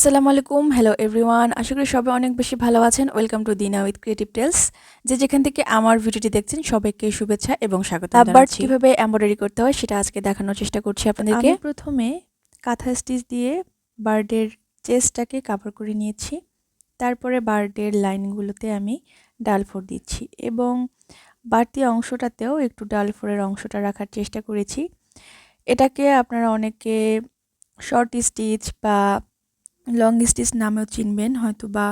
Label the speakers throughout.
Speaker 1: আসসালামু আলাইকুম, hello everyone. আশা করি সবাই অনেক বেশি ভালো আছেন। ওয়েলকাম টু দিনা উইথ ক্রিয়েটিভ টেলস। যেখান থেকে আমার ভিডিওটি দেখছেন সবাইকে শুভেচ্ছা এবং স্বাগত জানাচ্ছি। কিভাবে এমব্রয়ডারি করতে হয় সেটা আজকে দেখানোর চেষ্টা করছি আপনাদেরকে। আমি প্রথমে কাঁথা স্টিচ দিয়ে বার্ডের চেস্টটাকে কাভার করে নিয়েছি। তারপরে বার্ডের লাইনগুলোতে আমি ডাল ফোর দিচ্ছি এবং বাড়তি অংশটাতেও একটু ডাল ফোরের অংশটা রাখার চেষ্টা করেছি। এটাকে আপনারা অনেকে শর্ট স্টিচ বা লং স্টিচ নামেও চিনবেন, হয়তো বা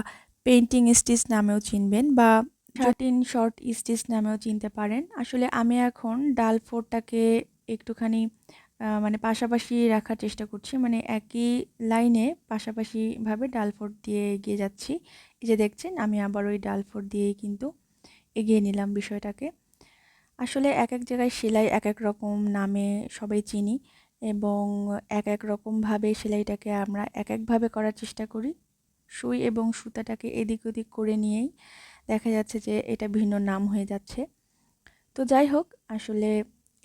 Speaker 1: পেইন্টিং স্টিচ নামেও চিনবেন, বা শার্টিন শর্ট স্টিচ নামেও চিনতে পারেন। আসলে আমি এখন ডাল ফোরটাকে একটুখানি মানে পাশাপাশি রাখার চেষ্টা করছি, মানে একই লাইনে পাশাপাশিভাবে ডাল ফোর দিয়ে এগিয়ে যাচ্ছি। এই যে দেখছেন, আমি আবার ওই ডাল ফোর দিয়েই কিন্তু এগিয়ে নিলাম বিষয়টাকে। আসলে এক এক জায়গায় সেলাই এক এক রকম নামে সবাই চিনি এবং এক এক রকমভাবে সেলাইটাকে আমরা এক একভাবে করার চেষ্টা করি। সুই এবং সুতাটাকে এদিক ওদিক করে নিয়েই দেখা যাচ্ছে যে এটা ভিন্ন নাম হয়ে যাচ্ছে। তো যাই হোক, আসলে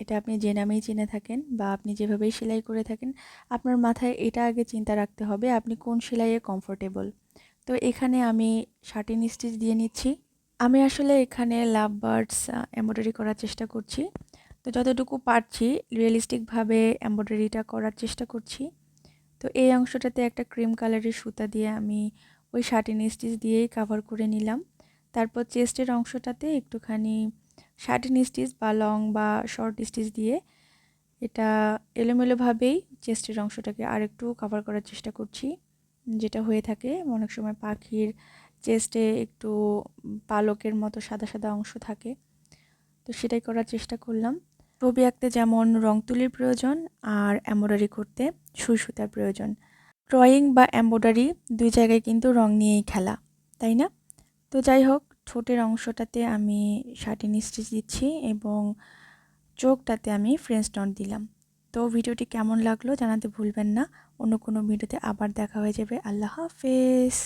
Speaker 1: এটা আপনি যে নামেই চিনে থাকেন বা আপনি যেভাবেই সেলাই করে থাকেন, আপনার মাথায় এটা আগে চিন্তা রাখতে হবে আপনি কোন সেলাইয়ে কমফোর্টেবল। তো এখানে আমি শার্টিন স্টিচ দিয়ে নিচ্ছি। আমি আসলে এখানে লাভ বার্ডস এমব্রয়ডারি করার চেষ্টা করছি। তো যতটুকু পারছি রিয়েলিস্টিকভাবে এমব্রয়ডারিটা করার চেষ্টা করছি। তো এই অংশটাতে একটা ক্রিম কালারের সুতা দিয়ে আমি ওই শার্টিন স্টিচ দিয়েই কাভার করে নিলাম। তারপর চেস্টের অংশটাতে একটুখানি শার্টিন স্টিচ বা লং বা শর্ট স্টিচ দিয়ে এটা এলোমেলোভাবেই চেস্টের অংশটাকে আরেকটু কাভার করার চেষ্টা করছি। যেটা হয়ে থাকে অনেক সময় পাখির চেস্টে একটু পালকের মতো সাদা সাদা অংশ থাকে, তো সেটাই করার চেষ্টা করলাম। ছবি আঁকতে যেমন রং তুলির প্রয়োজন, আর এমব্রয়ডারি করতে সুই সুতার প্রয়োজন। ড্রয়িং বা এমব্রয়ডারি দুই জায়গায় কিন্তু রং নিয়েই খেলা, তাই না? তো যাই হোক, ঠোঁটের অংশটাতে আমি শার্টিন স্টিচ দিচ্ছি এবং চোখটাতে আমি ফ্রেঞ্চ নট দিলাম। তো ভিডিওটি কেমন লাগলো জানাতে ভুলবেন না। অন্য কোনো ভিডিওতে আবার দেখা হয়ে যাবে। আল্লাহ হাফেজ।